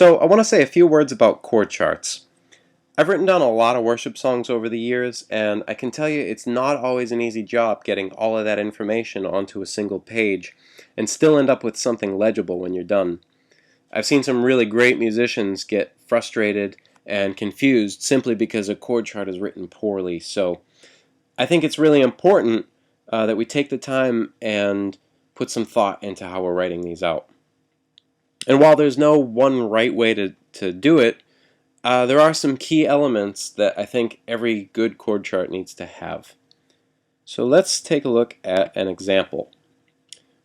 So I want to say a few words about chord charts. I've written down a lot of worship songs over the years, and I can tell you it's not always an easy job getting all of that information onto a single page and still end up with something legible when you're done. I've seen some really great musicians get frustrated and confused simply because a chord chart is written poorly. So I think it's really important that we take the time and put some thought into how we're writing these out. And while there's no one right way to do it, there are some key elements that I think every good chord chart needs to have. So let's take a look at an example.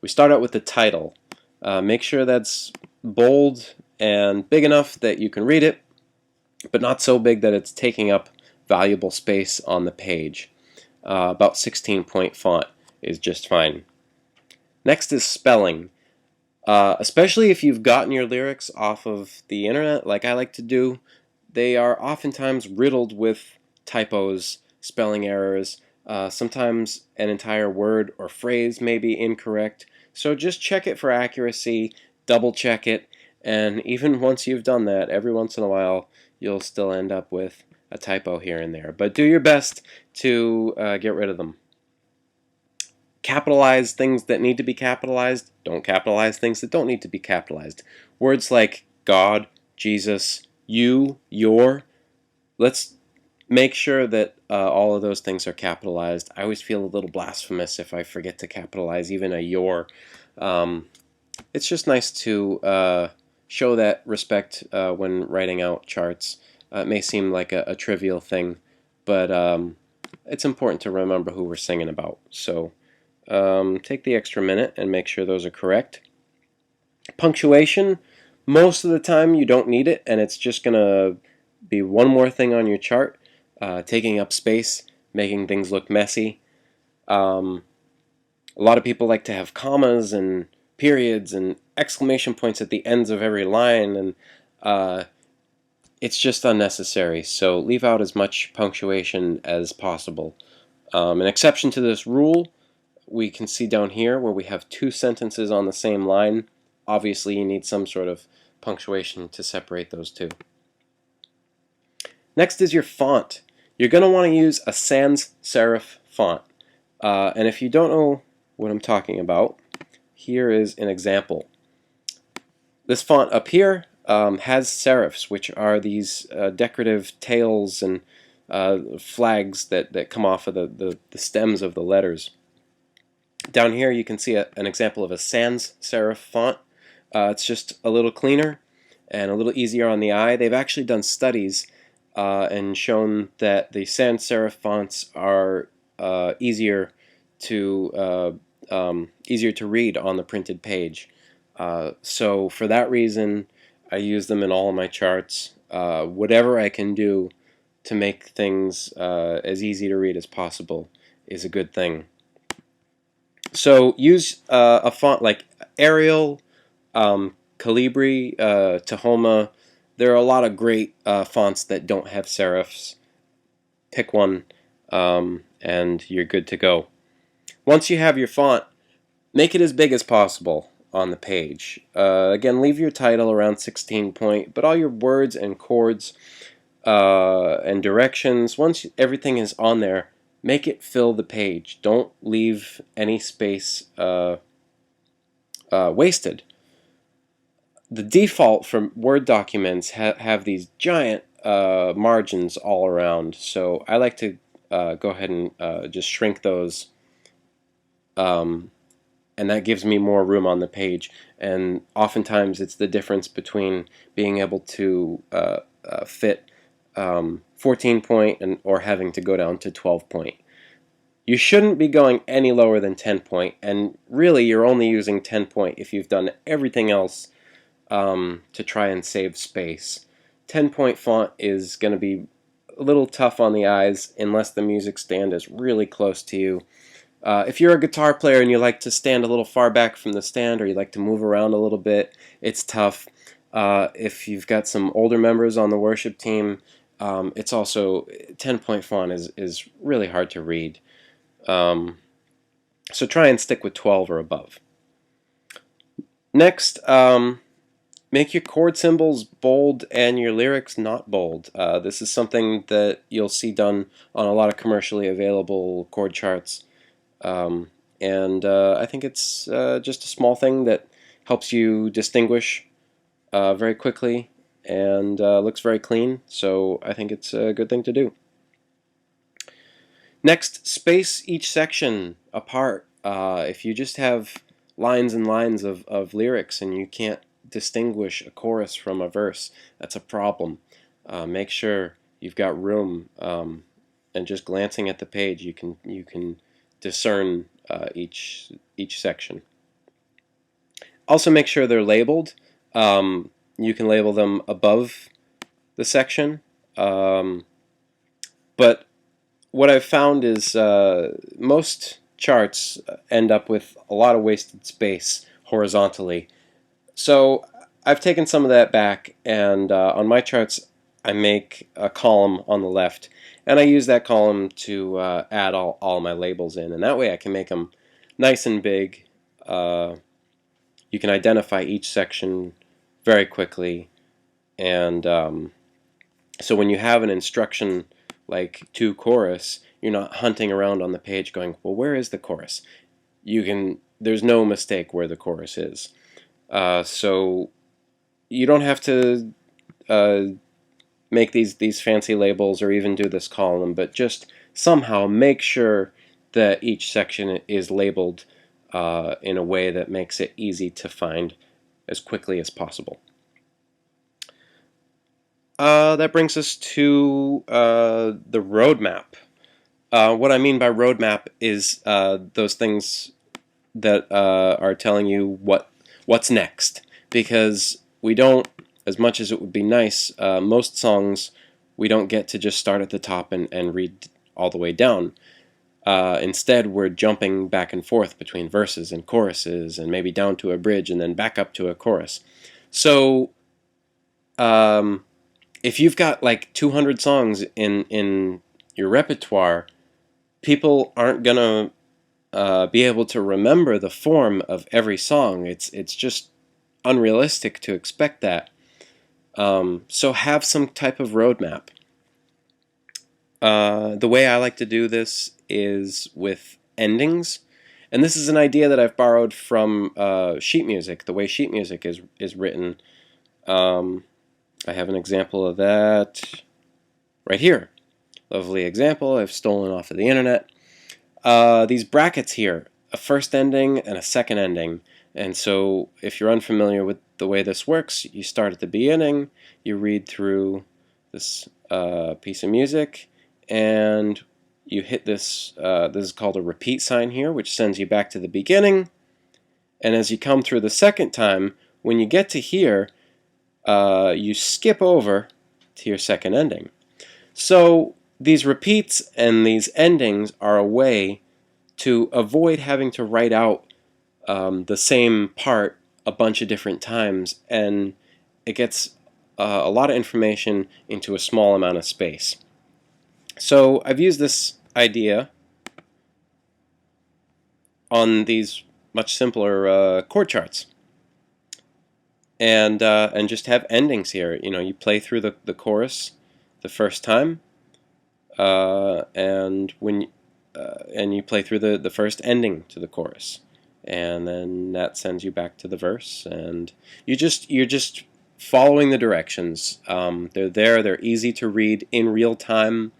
We start out with the title. Make sure that's bold and big enough that you can read it, but not so big that it's taking up valuable space on the page. About 16-point font is just fine. Next is spelling. Especially if you've gotten your lyrics off of the internet like I like to do, they are oftentimes riddled with typos, spelling errors, sometimes an entire word or phrase may be incorrect. So just check it for accuracy, double check it, and even once you've done that, every once in a while you'll still end up with a typo here and there. But do your best to get rid of them. Capitalize things that need to be capitalized. Don't capitalize things that don't need to be capitalized. Words like God, Jesus, you, your. Let's make sure that all of those things are capitalized. I always feel a little blasphemous if I forget to capitalize even a your. It's just nice to show that respect when writing out charts. It may seem like a trivial thing, but it's important to remember who we're singing about. So take the extra minute and make sure those are correct. Punctuation, most of the time you don't need it, and it's just going to be one more thing on your chart, taking up space, making things look messy. A lot of people like to have commas and periods and exclamation points at the ends of every line, and it's just unnecessary. So leave out as much punctuation as possible. An exception to this rule we can see down here where we have two sentences on the same line. Obviously you need some sort of punctuation to separate those two. Next is your font. You're going to want to use a sans serif font. And if you don't know what I'm talking about, here is an example. This font up here has serifs, which are these decorative tails and flags that come off of the stems of the letters. Down here you can see an example of a sans serif font. It's just a little cleaner and a little easier on the eye. They've actually done studies and shown that the sans serif fonts are easier to read on the printed page. So for that reason, I use them in all of my charts. Whatever I can do to make things as easy to read as possible is a good thing. So use a font like Arial, Calibri, Tahoma. There are a lot of great fonts that don't have serifs. Pick one and you're good to go. Once you have your font, make it as big as possible on the page. Again, leave your title around 16 point, but all your words and chords and directions, once everything is on there, make it fill the page. Don't leave any space wasted. The default for Word documents have these giant margins all around, so I like to go ahead and just shrink those, and that gives me more room on the page. And oftentimes it's the difference between being able to fit 14 point or having to go down to 12 point. You shouldn't be going any lower than 10 point, and really you're only using 10 point if you've done everything else to try and save space. 10 point font is going to be a little tough on the eyes unless the music stand is really close to you. If you're a guitar player and you like to stand a little far back from the stand, or you like to move around a little bit, it's tough. If you've got some older members on the worship team, it's also 10-point font is really hard to read. So try and stick with 12 or above. Next, Make your chord symbols bold and your lyrics not bold. This is something that you'll see done on a lot of commercially available chord charts. And I think it's just a small thing that helps you distinguish very quickly and looks very clean, so I think it's a good thing to do. Next, space each section apart. If you just have lines and lines of lyrics and you can't distinguish a chorus from a verse, that's a problem. Make sure you've got room, and just glancing at the page you can discern each section. Also make sure they're labeled. You can label them above the section, but what I've found is most charts end up with a lot of wasted space horizontally. So I've taken some of that back, and on my charts I make a column on the left, and I use that column to add all my labels in, and that way I can make them nice and big. You can identify each section very quickly, and so when you have an instruction like to chorus, you're not hunting around on the page going, well, where is the chorus? There's no mistake where the chorus is. So you don't have to make these fancy labels or even do this column, but just somehow make sure that each section is labeled in a way that makes it easy to find as quickly as possible. That brings us to the roadmap. What I mean by roadmap is those things that are telling you what's next, because we don't, as much as it would be nice, most songs we don't get to just start at the top and read all the way down. Instead, we're jumping back and forth between verses and choruses, and maybe down to a bridge and then back up to a chorus. So if you've got like 200 songs in your repertoire, people aren't gonna be able to remember the form of every song. It's just unrealistic to expect that. So have some type of roadmap. The way I like to do this is with endings, and this is an idea that I've borrowed from sheet music, the way sheet music is written. I have an example of that right here. Lovely example I've stolen off of the internet. These brackets here, a first ending and a second ending. And so if you're unfamiliar with the way this works, you start at the beginning, you read through this piece of music, and you hit this, this is called a repeat sign here, which sends you back to the beginning. And as you come through the second time, when you get to here, you skip over to your second ending. So these repeats and these endings are a way to avoid having to write out the same part a bunch of different times, and it gets a lot of information into a small amount of space. So I've used this idea on these much simpler chord charts, and just have endings here. You know, you play through the chorus the first time, and you play through the first ending to the chorus, and then that sends you back to the verse, and you're just following the directions. They're there. They're easy to read in real time.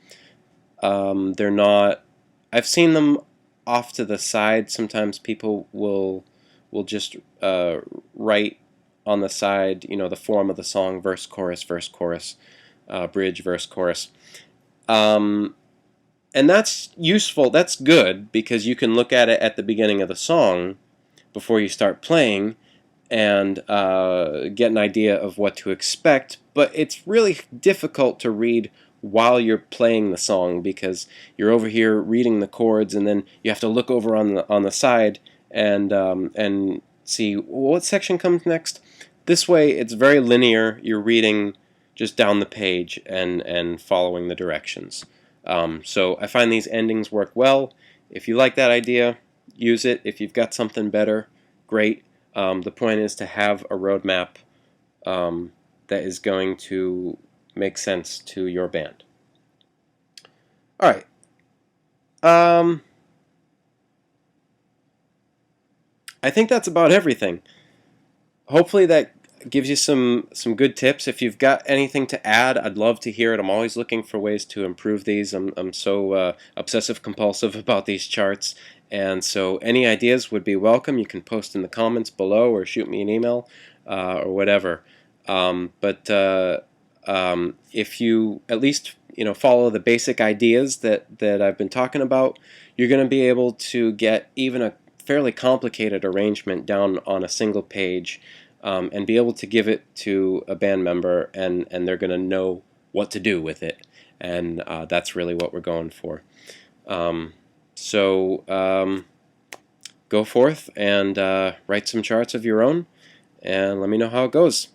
They're not. I've seen them off to the side. Sometimes people will just write on the side, you know, the form of the song: verse, chorus, bridge, verse, chorus. And that's useful, that's good, because you can look at it at the beginning of the song before you start playing and get an idea of what to expect, but it's really difficult to read while you're playing the song, because you're over here reading the chords, and then you have to look over on the side and see what section comes next. This way it's very linear. You're reading just down the page and following the directions. So I find these endings work well. If you like that idea, use it. If you've got something better, great. The point is to have a roadmap that is going to make sense to your band. All right. I think that's about everything. Hopefully that gives you some good tips. If you've got anything to add, I'd love to hear it. I'm always looking for ways to improve these. I'm so obsessive compulsive about these charts, and so any ideas would be welcome. You can post in the comments below or shoot me an email or whatever. But if you at least follow the basic ideas that I've been talking about, you're going to be able to get even a fairly complicated arrangement down on a single page, and be able to give it to a band member, and they're going to know what to do with it, and that's really what we're going for. So go forth and write some charts of your own, and let me know how it goes.